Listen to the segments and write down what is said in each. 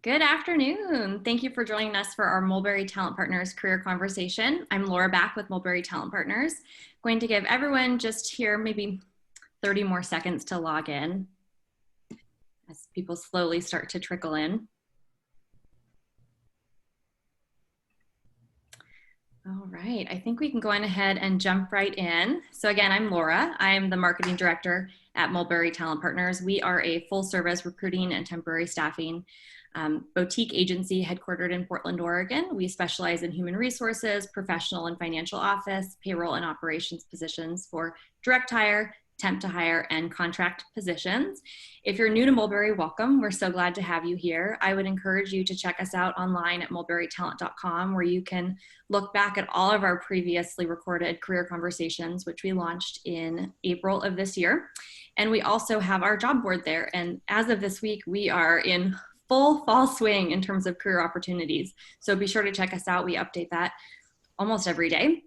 Good afternoon. Thank you for joining us for our Mulberry Talent Partners career conversation. I'm Laura back with Mulberry Talent Partners. Going to give everyone just here maybe 30 more seconds to log in as people slowly start to trickle in. All right, I think we can go on ahead and jump right in. So again, I'm Laura. I'm the marketing director at Mulberry Talent Partners. We are a full service recruiting and temporary staffing boutique agency headquartered in Portland, Oregon. We specialize in human resources, professional and financial office, payroll and operations positions for direct hire, temp to hire, and contract positions. If you're new to Mulberry, welcome. We're so glad to have you here. I would encourage you to check us out online at mulberrytalent.com, where you can look back at all of our previously recorded career conversations, which we launched in April of this year. And we also have our job board there. And as of this week, we are in full fall swing in terms of career opportunities. So be sure to check us out. We update that almost every day.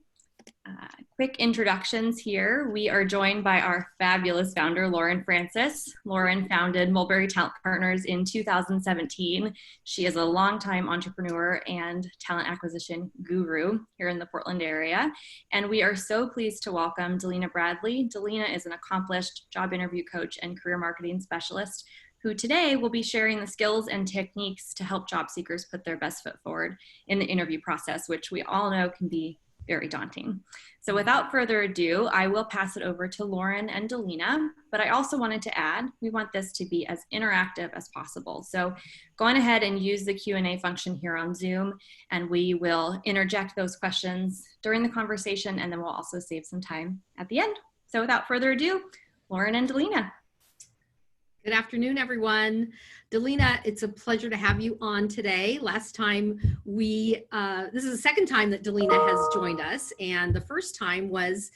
Quick introductions here. We are joined by our fabulous founder, Lauren Francis. Lauren founded Mulberry Talent Partners in 2017. She is a longtime entrepreneur and talent acquisition guru here in the Portland area. And we are so pleased to welcome Dalena Bradley. Dalena is an accomplished job interview coach and career marketing specialist who today will be sharing the skills and techniques to help job seekers put their best foot forward in the interview process, which we all know can be very daunting. So without further ado, I will pass it over to Lauren and Dalena, but I also wanted to add, we want this to be as interactive as possible. So go on ahead and use the Q&A function here on Zoom, and we will interject those questions during the conversation, and then we'll also save some time at the end. So without further ado, Lauren and Dalena. Good afternoon, everyone. Dalena, it's a pleasure to have you on today. Last time this is the second time that Dalena has joined us, and the first time was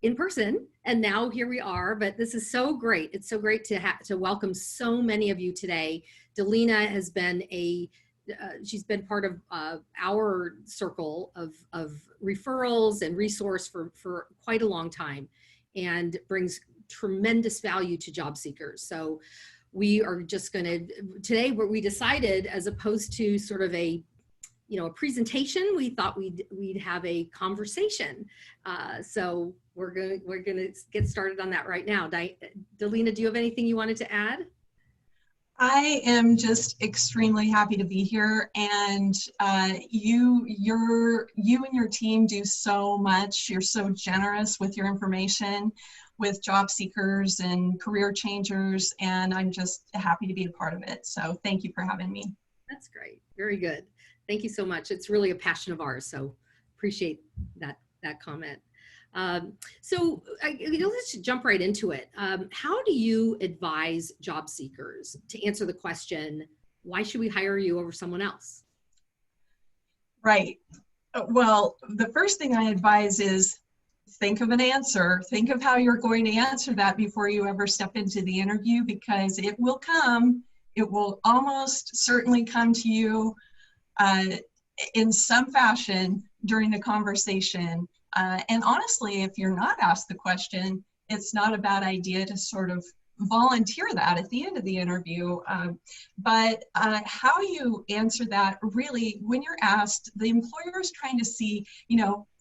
in person, and now here we are, but this is so great. It's so great to welcome so many of you today. Dalena has been she's been part of our circle of referrals and resource for quite a long time, and brings tremendous value to job seekers. So we are just going to, today what we decided, as opposed to sort of a presentation, we thought we'd have a conversation. So we're going to get started on that right now. Dalena, do you have anything you wanted to add? I am just extremely happy to be here, and you and your team do so much. You're so generous with your information with job seekers and career changers, and I'm just happy to be a part of it. So thank you for having me. That's great. Very good. Thank you so much. It's really a passion of ours, so appreciate that comment. So let's jump right into it. How do you advise job seekers to answer the question, why should we hire you over someone else? Right. Well, the first thing I advise is think of an answer. Think of how you're going to answer that before you ever step into the interview, because it will come. It will almost certainly come to you in some fashion during the conversation. And honestly, if you're not asked the question, it's not a bad idea to sort of volunteer that at the end of the interview. But how you answer that, really, when you're asked, the employer is trying to see,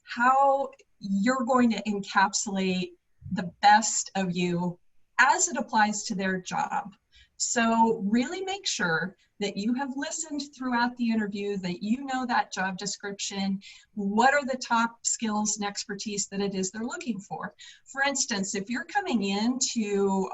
how you're going to encapsulate the best of you as it applies to their job. So really make sure that you have listened throughout the interview, that you know that job description, what are the top skills and expertise that it is they're looking for. For instance, if you're coming in to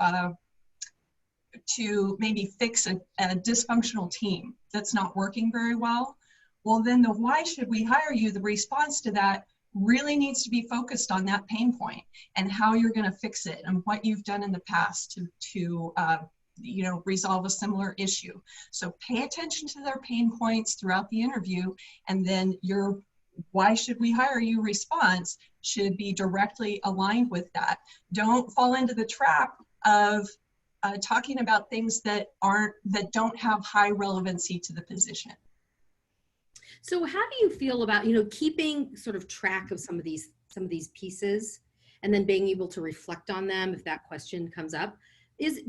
maybe fix a dysfunctional team that's not working very well, well then the why should we hire you, the response to that really needs to be focused on that pain point and how you're going to fix it and what you've done in the past to resolve a similar issue. So pay attention to their pain points throughout the interview, and then your why should we hire you response should be directly aligned with that. Don't fall into the trap of talking about things that don't have high relevancy to the position. So how do you feel about, keeping sort of track of some of these pieces and then being able to reflect on them if that question comes up?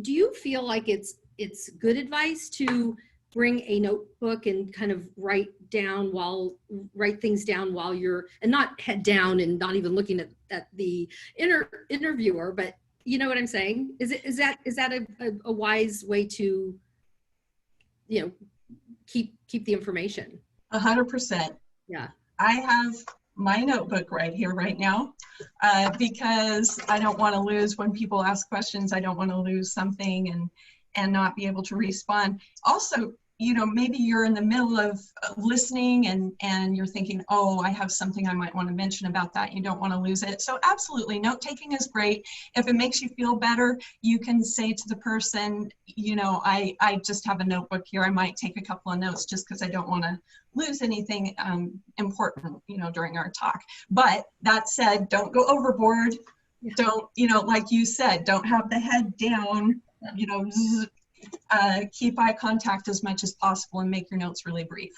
Do you feel like it's good advice to bring a notebook and kind of write things down while you're, and not head down and not even looking at the interviewer, but you know what I'm saying? Is that a wise way to, keep the information? 100%. Yeah. I have my notebook right here right now because I don't want to lose when people ask questions. I don't want to lose something and not be able to respond. Also, maybe you're in the middle of listening and you're thinking, oh, I have something I might want to mention about that. You don't want to lose it. So absolutely, note taking is great. If it makes you feel better, you can say to the person, I just have a notebook here. I might take a couple of notes just because I don't want to lose anything important, during our talk. But that said, don't go overboard. Yeah. Don't, like you said, don't have the head down, keep eye contact as much as possible and make your notes really brief.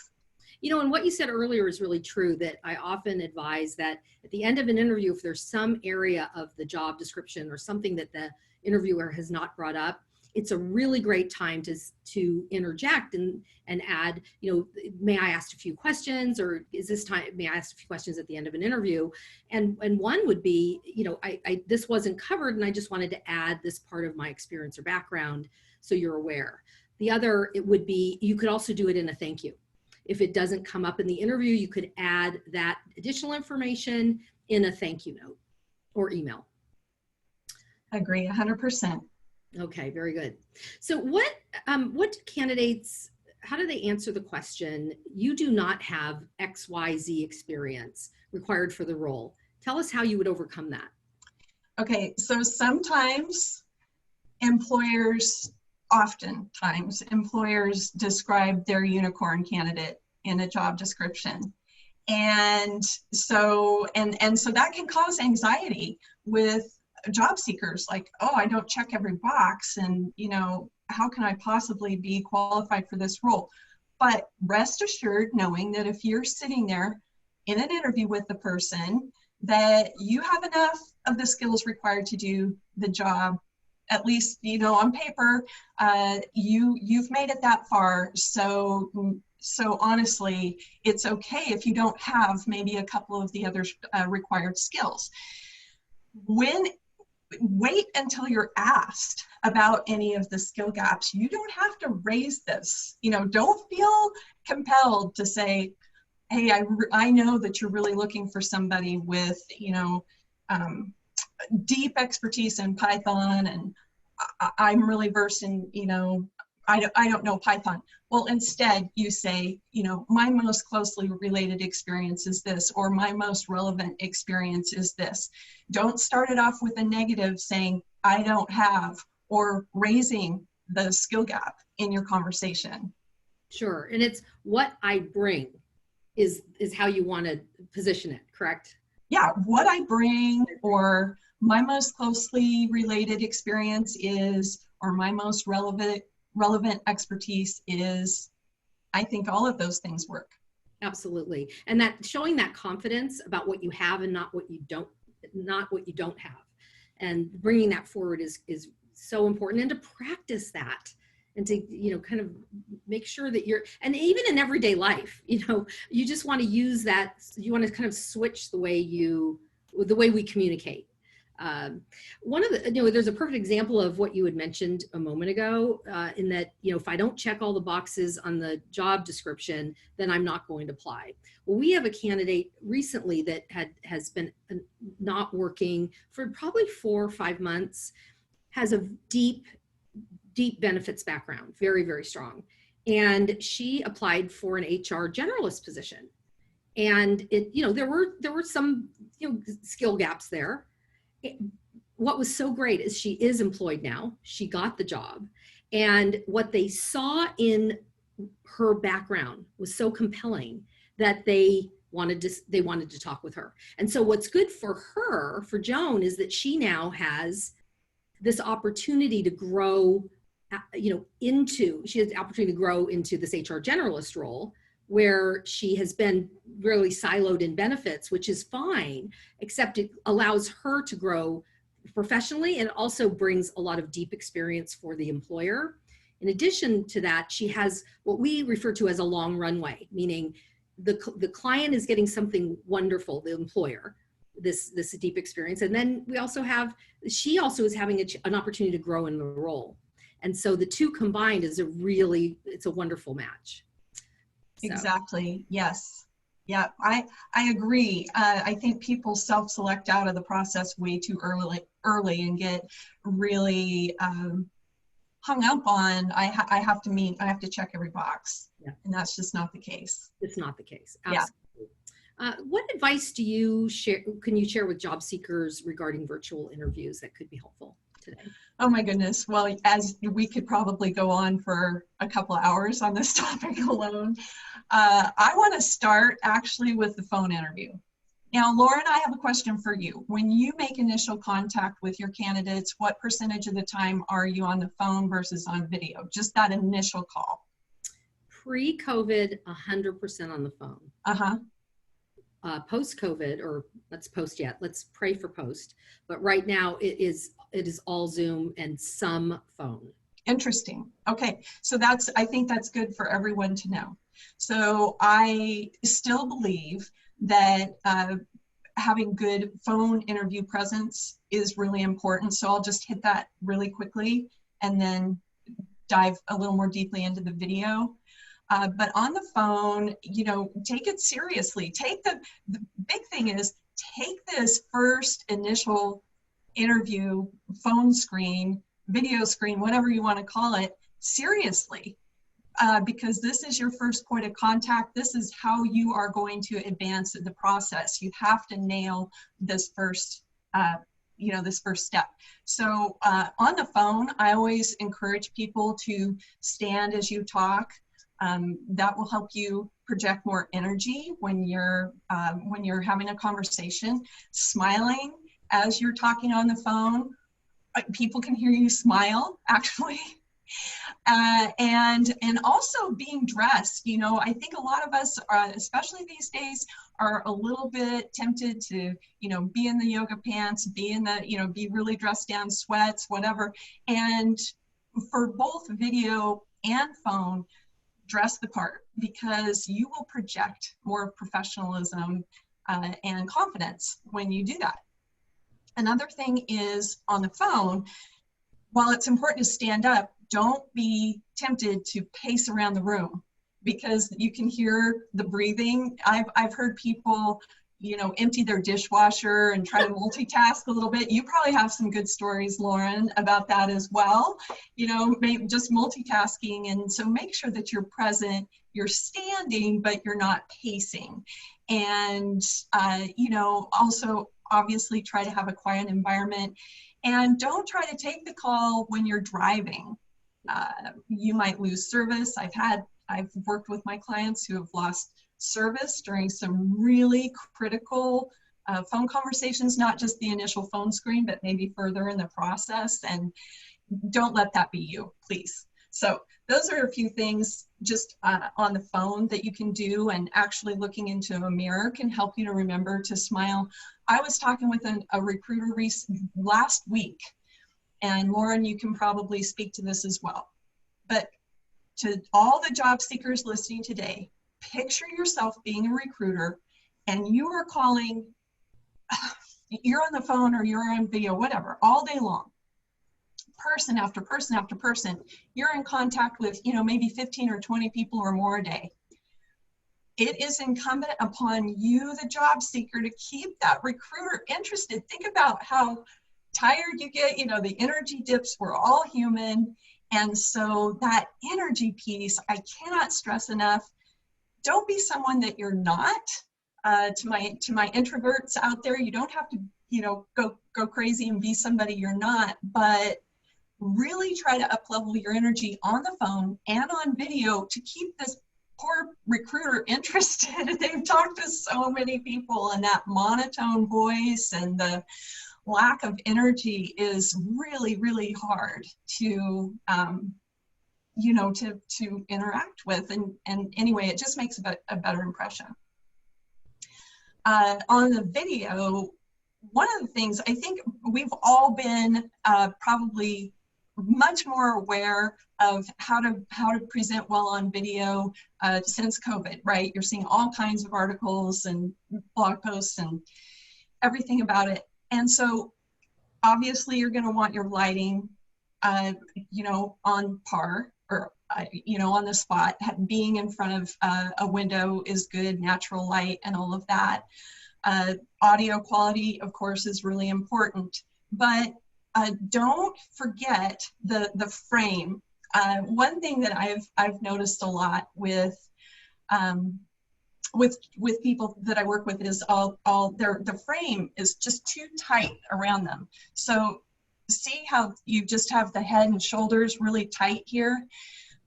And what you said earlier is really true, that I often advise that at the end of an interview, if there's some area of the job description or something that the interviewer has not brought up, it's a really great time to interject and add, may I ask a few questions, or is this time, may I ask a few questions at the end of an interview? And one would be, this wasn't covered and I just wanted to add this part of my experience or background so you're aware. The other, it would be, you could also do it in a thank you. If it doesn't come up in the interview, you could add that additional information in a thank you note or email. I agree 100%. Okay, very good. So what do candidates, how do they answer the question, you do not have XYZ experience required for the role? Tell us how you would overcome that. Okay, so oftentimes employers describe their unicorn candidate in a job description. And so that can cause anxiety with job seekers, like, oh, I don't check every box, and how can I possibly be qualified for this role? But rest assured, knowing that if you're sitting there in an interview with the person, that you have enough of the skills required to do the job, at least on paper. You've made it that far, so honestly, it's okay if you don't have maybe a couple of the other required skills. Wait until you're asked about any of the skill gaps. You don't have to raise this. Don't feel compelled to say, hey, I know that you're really looking for somebody with, deep expertise in Python, and I'm really versed in, I don't know Python. Well, instead you say, my most closely related experience is this, or my most relevant experience is this. Don't start it off with a negative saying, I don't have, or raising the skill gap in your conversation. Sure, and it's what I bring is how you want to position it, correct? Yeah, what I bring, or my most closely related experience is, or my most relevant expertise is. I think all of those things work. Absolutely. And that showing that confidence about what you have and not what you don't have, and bringing that forward is so important, and to practice that, and to kind of make sure that you're, and even in everyday life, you just want to use that, you want to kind of switch the way we communicate. One of the, there's a perfect example of what you had mentioned a moment ago, in that, if I don't check all the boxes on the job description, then I'm not going to apply. Well, we have a candidate recently that has been not working for probably 4 or 5 months, has a deep benefits background, very, very strong. And she applied for an HR generalist position. And there were some, skill gaps there. What was so great is she is employed now. She got the job, and what they saw in her background was so compelling that they wanted to talk with her. And so what's good for her, for Joan, is that she now has this opportunity to grow, she has the opportunity to grow into this HR generalist role, where she has been really siloed in benefits, which is fine, except it allows her to grow professionally, and also brings a lot of deep experience for the employer In addition to that, she has what we refer to as a long runway, meaning the client is getting something wonderful, the employer, this deep experience. And then we also have, she also is having an opportunity to grow in the role. And so the two combined is it's a wonderful match. So. Exactly. Yes. Yeah, I agree. I think people self-select out of the process way too early and get really hung up on, I have to check every box. Yeah. And that's just not the case. It's not the case. Absolutely. Yeah. What advice can you share with job seekers regarding virtual interviews that could be helpful today? Oh my goodness. Well, as we could probably go on for a couple of hours on this topic alone. I want to start actually with the phone interview. Now, Lauren, I have a question for you. When you make initial contact with your candidates, what percentage of the time are you on the phone versus on video? Just that initial call. Pre-COVID, 100% on the phone. Uh-huh. Post-COVID, or let's pray for post. But right now it is all Zoom and some phone. Interesting. Okay, so I think that's good for everyone to know. So I still believe that having good phone interview presence is really important. So I'll just hit that really quickly and then dive a little more deeply into the video. But on the phone, take it seriously. The big thing is take this first initial interview, phone screen, video screen, whatever you want to call it, seriously. Because this is your first point of contact. This is how you are going to advance the process. You have to nail this first, this first step. So on the phone, I always encourage people to stand as you talk. That will help you project more energy when you're having a conversation. Smiling as you're talking on the phone. People can hear you smile, actually. And also being dressed. I think a lot of us, especially these days, are a little bit tempted to, be in the yoga pants, be really dressed down, sweats, whatever. And for both video and phone, dress the part, because you will project more professionalism and confidence when you do that. Another thing is on the phone, while it's important to stand up, don't be tempted to pace around the room, because you can hear the breathing. I've heard people, empty their dishwasher and try to multitask a little bit. You probably have some good stories, Lauren, about that as well. Maybe just multitasking. And so make sure that you're present, you're standing, but you're not pacing. And, also obviously try to have a quiet environment, and don't try to take the call when you're driving. You might lose service. I've worked with my clients who have lost service during some really critical phone conversations, not just the initial phone screen, but maybe further in the process. And don't let that be you, please. So those are a few things just on the phone that you can do, and actually looking into a mirror can help you to remember to smile. I was talking with a recruiter last week, and Lauren, you can probably speak to this as well. But to all the job seekers listening today, picture yourself being a recruiter, and you are calling, you're on the phone or you're on video, whatever, all day long. Person after person after person, you're in contact with, maybe 15 or 20 people or more a day. It is incumbent upon you, the job seeker, to keep that recruiter interested. Think about how tired you get, the energy dips, we're all human. And so that energy piece, I cannot stress enough. Don't be someone that you're not. To my introverts out there, you don't have to, go crazy and be somebody you're not, but really try to up-level your energy on the phone and on video to keep this poor recruiter interested. They've talked to so many people, and that monotone voice and the lack of energy is really, really hard to, to interact with. And anyway, it just makes a better impression. On the video, one of the things I think we've all been probably much more aware of how to present well on video since COVID, right? You're seeing all kinds of articles and blog posts and everything about it. And so obviously you're going to want your lighting, on par, or on the spot. Being in front of a window is good, natural light and all of that. Audio quality, of course, is really important, but don't forget the frame. One thing that I've noticed a lot with people that I work with is the frame is just too tight around them. So see how you just have the head and shoulders really tight here?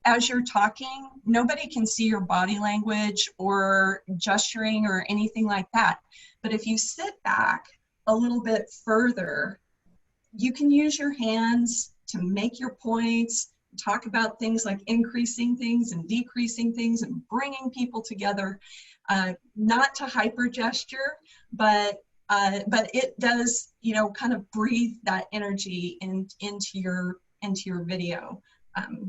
As you're talking, nobody can see your body language or gesturing or anything like that. But if you sit back a little bit further, you can use your hands to make your points, talk about things like increasing things and decreasing things and bringing people together, not to hyper gesture, but it does, kind of breathe that energy into your video.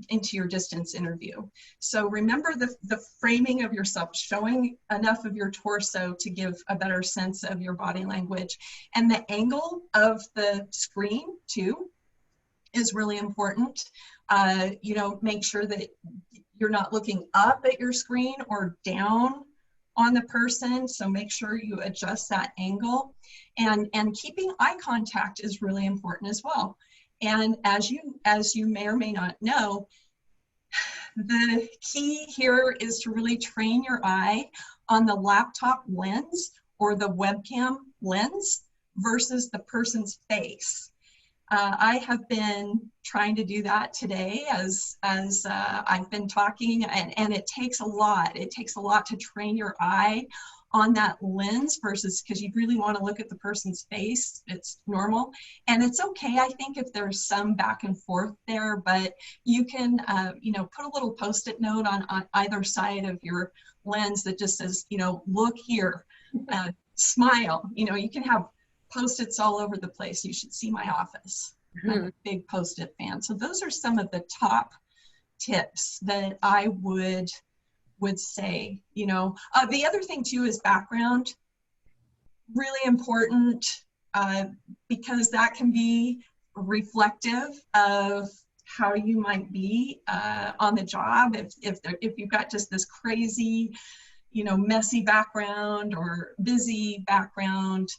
Into your distance interview. So remember the framing of yourself, showing enough of your torso to give a better sense of your body language. And the angle of the screen too is really important. Make sure that you're not looking up at your screen or down on the person. So make sure you adjust that angle, and keeping eye contact is really important as well. And as you may or may not know, the key here is to really train your eye on the laptop lens or the webcam lens versus the person's face. I have been trying to do that today as I've been talking, and it takes a lot. It takes a lot to train your eye on that lens versus, because you really want to look at the person's face. It's normal, and it's okay, I think, if there's some back and forth there, but you can put a little post-it note on either side of your lens that just says, look here, smile. You can have post-its all over the place. You should see my office. I'm a big post-it fan. So those are some of the top tips that I would say. The other thing too is background. Really important, because that can be reflective of how you might be on the job. If you've got just this crazy, messy background or busy background,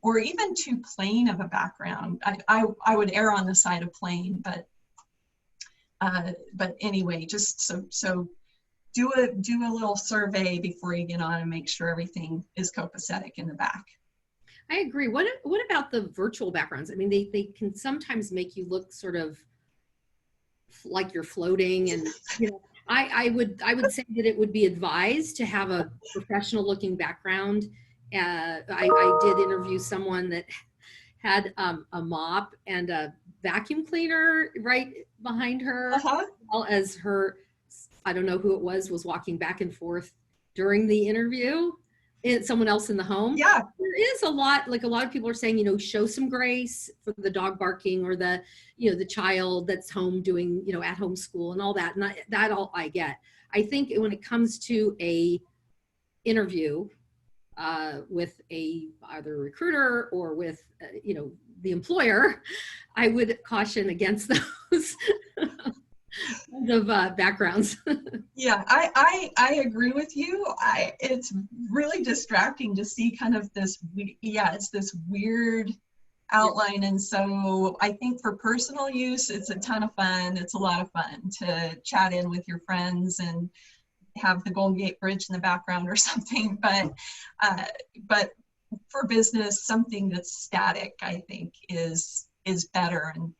or even too plain of a background. I would err on the side of plain, but anyway, just so do a little survey before you get on and make sure everything is copacetic in the back. I agree. What about the virtual backgrounds? I mean, they can sometimes make you look sort of like you're floating, and I would say that it would be advised to have a professional looking background. I did interview someone that had a mop and a vacuum cleaner right behind her, as well as her, I don't know who it was walking back and forth during the interview. It's someone else in the home. Yeah. There is a lot of people are saying, show some grace for the dog barking or the child that's home doing, at home school and all that. And that all I get. I think when it comes to a interview with either a recruiter or with, the employer, I would caution against those kinds of backgrounds. Yeah, I agree with you. It's really distracting to see kind of this, it's this weird outline. And so I think for personal use, it's a ton of fun. It's a lot of fun to chat in with your friends and have the Golden Gate Bridge in the background or something. But for business, something that's static, I think, is better. And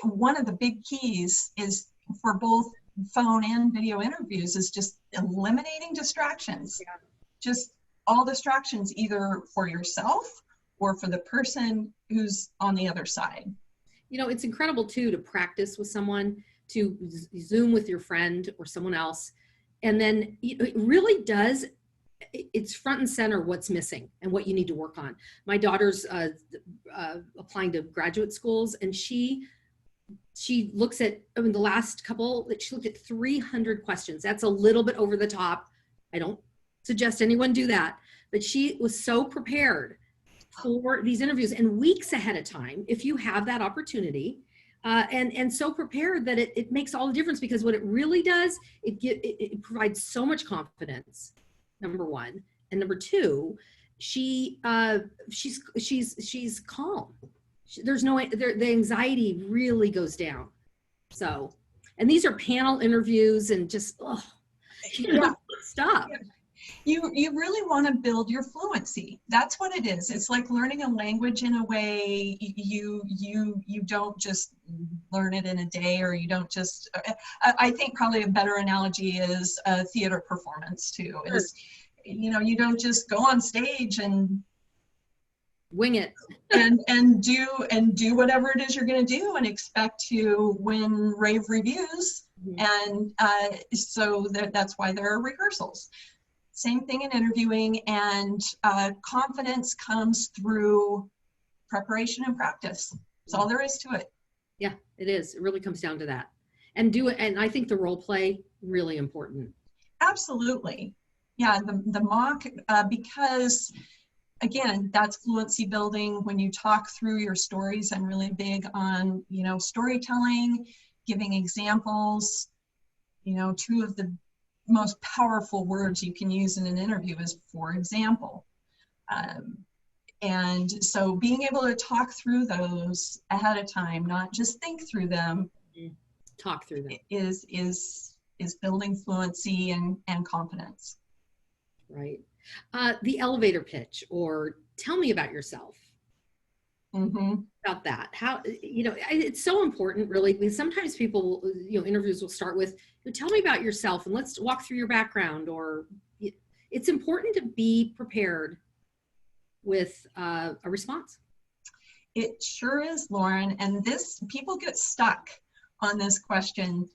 one of the big keys is for both phone and video interviews is just eliminating distractions. Yeah. Just all distractions, either for yourself or for the person who's on the other side. It's incredible too to practice with someone, to Zoom with your friend or someone else, and then it really does. It's front and center what's missing and what you need to work on. My daughter's applying to graduate schools, and she she looks at, I mean, the last couple that she looked at 300 questions. That's a little bit over the top. I don't suggest anyone do that, but she was so prepared for these interviews and weeks ahead of time, if you have that opportunity, and so prepared that it makes all the difference, because what it really does, it provides so much confidence, number one, and number two, she's calm. There's no, the anxiety really goes down. So, and these are panel interviews and just, oh, stuff. You really want to build your fluency. That's what it is. It's like learning a language in a way. You don't just learn it in a day, or you don't just, I think probably a better analogy is a theater performance too. Is, you know, you don't just go on stage and wing it and do whatever it is you're going to do and expect to win rave reviews. And so that's why there are rehearsals. Same thing in interviewing, and confidence comes through preparation and practice. That's all there is to it. Yeah, it is. It really comes down to that. And do it. And I think the role play, really important. Absolutely. Yeah, the mock, because again, that's fluency building. When you talk through your stories, I'm really big on, you know, storytelling, giving examples. You know, two of the most powerful words you can use in an interview is for example. And so being able to talk through those ahead of time, not just think through them, talk through them, is building fluency and confidence. Right. The elevator pitch, or tell me about yourself. About that. How, you know, it's so important, really, because sometimes people, you know, interviews will start with, tell me about yourself and let's walk through your background, or it's important to be prepared with a response. It sure is, Lauren. And this, people get stuck on this question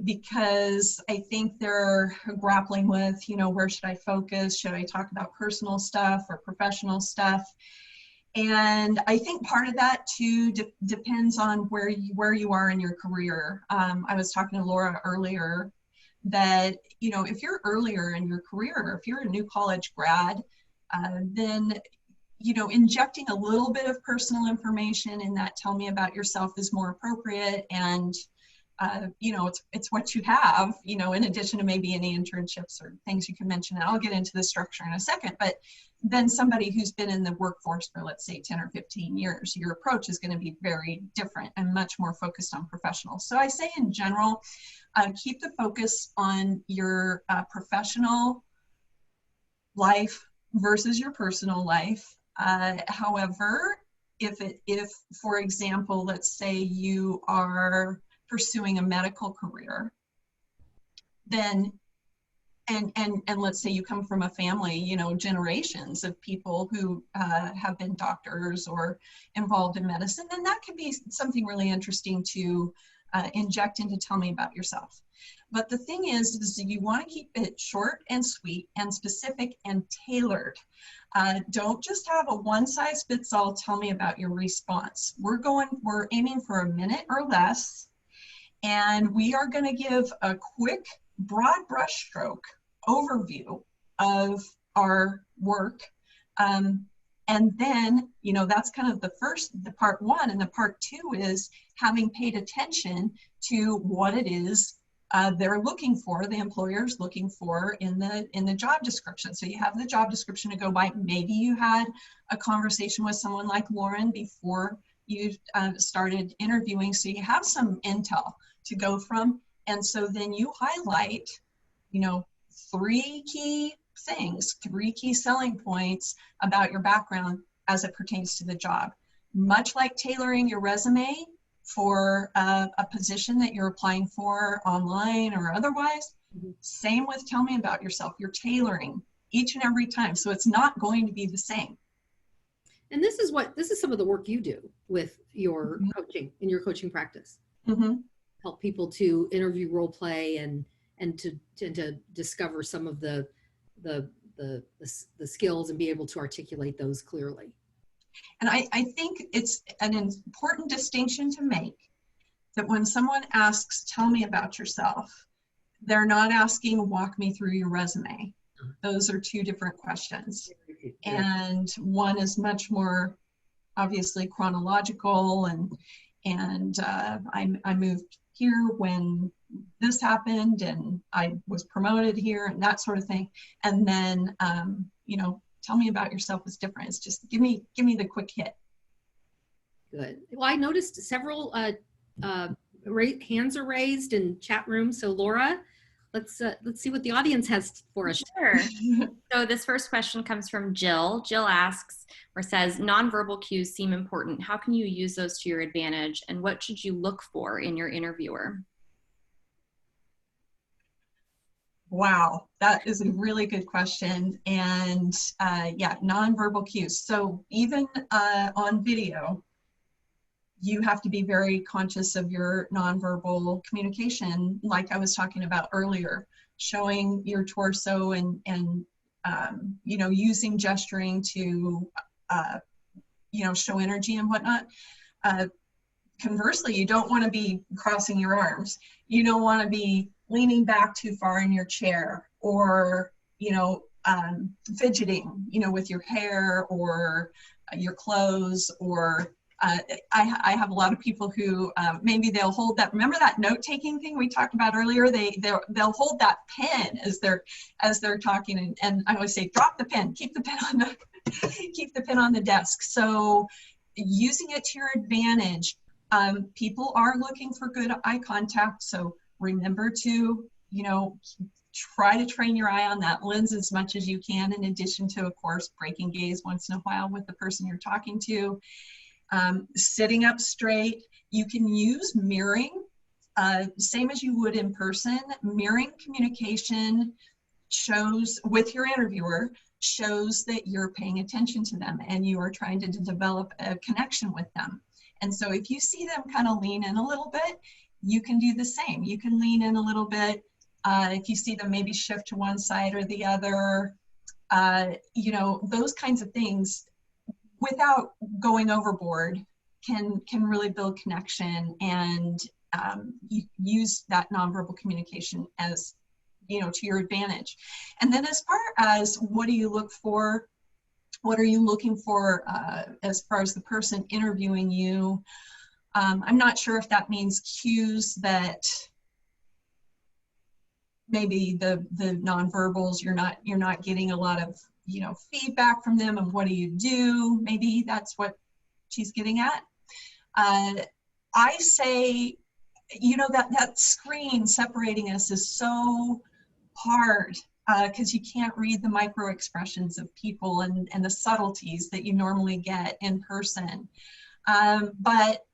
because I think they're grappling with, you know, where should I focus? Should I talk about personal stuff or professional stuff? And I think part of that too depends on where you are in your career. I was talking to Laura earlier that, you know, if you're earlier in your career, if you're a new college grad, then, you know, injecting a little bit of personal information in that tell me about yourself is more appropriate. And you know, it's what you have, you know, in addition to maybe any internships or things you can mention. And I'll get into the structure in a second, but then somebody who's been in the workforce for, let's say, 10 or 15 years, your approach is going to be very different and much more focused on professionals. So I say in general, keep the focus on your professional life versus your personal life. However, if, for example, let's say you are pursuing a medical career, then and let's say you come from a family, you know, generations of people who have been doctors or involved in medicine, then that could be something really interesting to inject into tell me about yourself. But the thing is you want to keep it short and sweet and specific and tailored. Don't just have a one-size-fits-all tell me about your response. We're aiming for a minute or less. And we are going to give a quick, broad brushstroke overview of our work. And then, you know, that's kind of the part one. And the part two is having paid attention to what it is they're looking for, the employer's looking for in the job description. So you have the job description to go by. Maybe you had a conversation with someone like Lauren before you started interviewing, so you have some intel to go from. And so then you highlight, you know, three key selling points about your background as it pertains to the job. Much like tailoring your resume for a position that you're applying for online or otherwise, same with tell me about yourself. You're tailoring each and every time, so it's not going to be the same. And this is some of the work you do with your coaching, in your coaching practice. Help people to interview, role play, and to discover some of the skills and be able to articulate those clearly. And I think it's an important distinction to make that when someone asks, tell me about yourself, they're not asking, walk me through your resume. Those are two different questions. And one is much more obviously chronological, and I moved here when this happened, and I was promoted here, and that sort of thing. And then, you know, tell me about yourself is different. It's just give me the quick hit. Good. Well, I noticed several hands are raised in chat room. So Laura, let's see what the audience has for us. Sure. So this first question comes from Jill. Jill asks or says, nonverbal cues seem important. How can you use those to your advantage? And what should you look for in your interviewer? Wow, that is a really good question. And yeah, nonverbal cues. So even on video, you have to be very conscious of your nonverbal communication, like I was talking about earlier, showing your torso and you know, using gesturing to you know, show energy and whatnot. Conversely, you don't want to be crossing your arms. You don't want to be leaning back too far in your chair, or, you know, fidgeting, you know, with your hair or your clothes, or I have a lot of people who maybe they'll hold that, remember that note-taking thing we talked about earlier? They'll hold that pen as they're talking, and I always say, drop the pen, keep the pen on the keep the pen on the desk. So using it to your advantage. People are looking for good eye contact, so remember to, you know, try to train your eye on that lens as much as you can, in addition to, of course, breaking gaze once in a while with the person you're talking to. Sitting up straight. You can use mirroring, same as you would in person. Mirroring communication shows, with your interviewer, shows that you're paying attention to them and you are trying to develop a connection with them. And so if you see them kind of lean in a little bit, you can do the same. You can lean in a little bit. If you see them maybe shift to one side or the other, you know, those kinds of things, without going overboard, can really build connection and use that nonverbal communication as, you know, to your advantage. And then as far as what do you look for, what are you looking for as far as the person interviewing you? I'm not sure if that means cues that maybe the nonverbals, you're not getting a lot of, you know, feedback from them, and what do you do? Maybe that's what she's getting at. I say, you know, that screen separating us is so hard, because you can't read the micro expressions of people and the subtleties that you normally get in person. But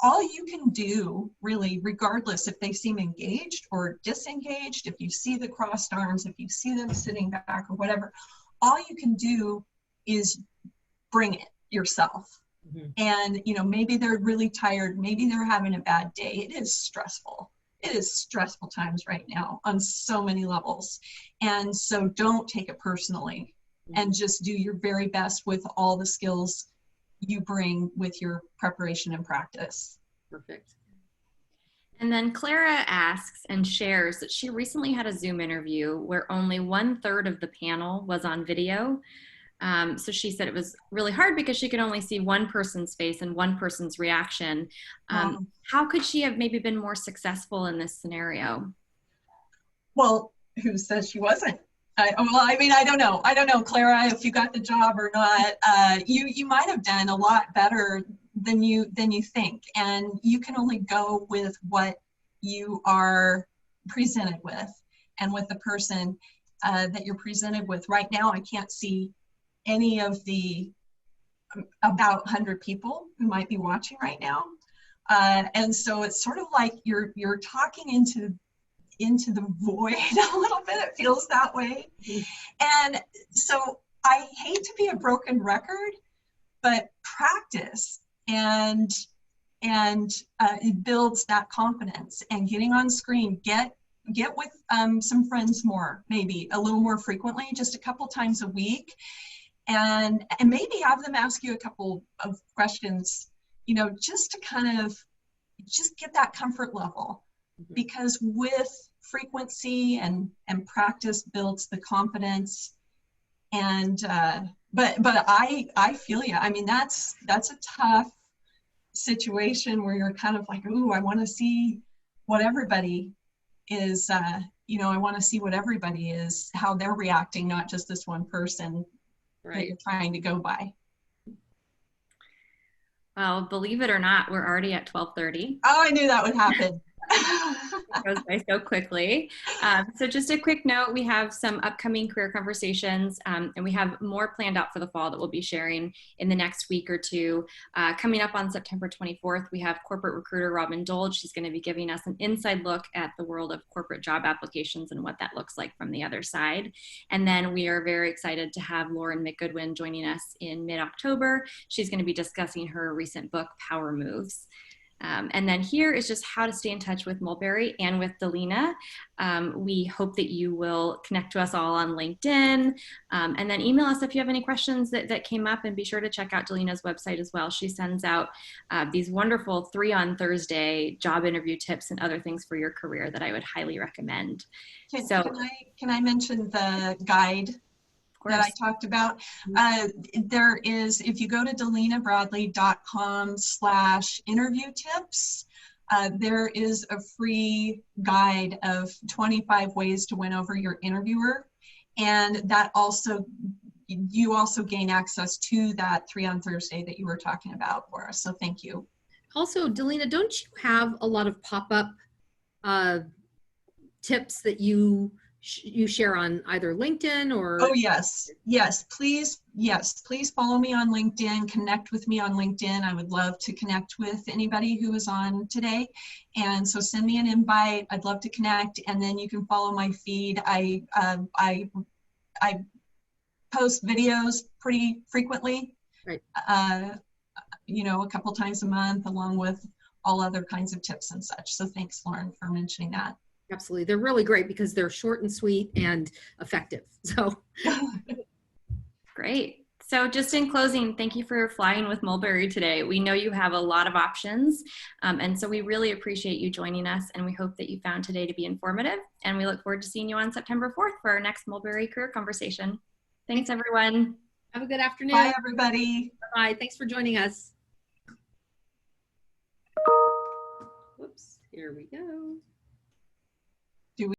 all you can do, really, regardless if they seem engaged or disengaged, if you see the crossed arms, if you see them sitting back or whatever, all you can do is bring it yourself. Mm-hmm. And, you know, maybe they're really tired, maybe they're having a bad day. It is stressful. It is stressful times right now on so many levels. And so don't take it personally, and just do your very best with all the skills you bring with your preparation and practice. Perfect. And then Clara asks and shares that she recently had a Zoom interview where only 1/3 of the panel was on video. So she said it was really hard because she could only see one person's face and one person's reaction. How could she have maybe been more successful in this scenario? Well, who says she wasn't? I mean, I don't know, Clara, if you got the job or not. You might have done a lot better than you think, and you can only go with what you are presented with, and with the person that you're presented with. Right now, I can't see any of the about 100 people who might be watching right now, and so it's sort of like you're talking into the void a little bit. It feels that way. And so I hate to be a broken record, but practice and it builds that confidence. And getting on screen, get with some friends more, maybe a little more frequently, just a couple times a week, and maybe have them ask you a couple of questions, you know, just to kind of just get that comfort level, because with frequency and practice builds the confidence. And but I feel you. I mean, that's a tough situation where you're kind of like, ooh, I want to see what everybody is, you know, I want to see what everybody is, how they're reacting, not just this one person that you're trying to go by. Well, believe it or not, we're already at 12:30. Oh, I knew that would happen. It goes by so quickly. So just a quick note, we have some upcoming career conversations, and we have more planned out for the fall that we'll be sharing in the next week or two. Coming up on September 24th, we have corporate recruiter Robin Dole. She's going to be giving us an inside look at the world of corporate job applications and what that looks like from the other side. And then we are very excited to have Lauren McGoodwin joining us in mid-October. She's going to be discussing her recent book, Power Moves. And then here is just how to stay in touch with Mulberry and with Dalena. We hope that you will connect to us all on LinkedIn, and then email us if you have any questions that came up, and be sure to check out Dalena's website as well. She sends out these wonderful 3 on Thursday job interview tips and other things for your career that I would highly recommend. Can I mention the guide that I talked about? There is, if you go to dalenabradley.com/interview tips, there is a free guide of 25 ways to win over your interviewer. And that also, you also gain access to that 3 on Thursday that you were talking about, Laura. So thank you. Also, Dalena, don't you have a lot of pop-up tips that you share on either LinkedIn or? Oh, yes. Please follow me on LinkedIn, connect with me on LinkedIn. I would love to connect with anybody who is on today. And so send me an invite. I'd love to connect. And then you can follow my feed. I post videos pretty frequently, right. You know, a couple times a month, along with all other kinds of tips and such. So thanks, Lauren, for mentioning that. Absolutely. They're really great because they're short and sweet and effective. So great. So just in closing, thank you for flying with Mulberry today. We know you have a lot of options, and so we really appreciate you joining us, and we hope that you found today to be informative, and we look forward to seeing you on September 4th for our next Mulberry career conversation. Thanks, everyone. Have a good afternoon. Bye, everybody. Bye. Thanks for joining us. Whoops, here we go.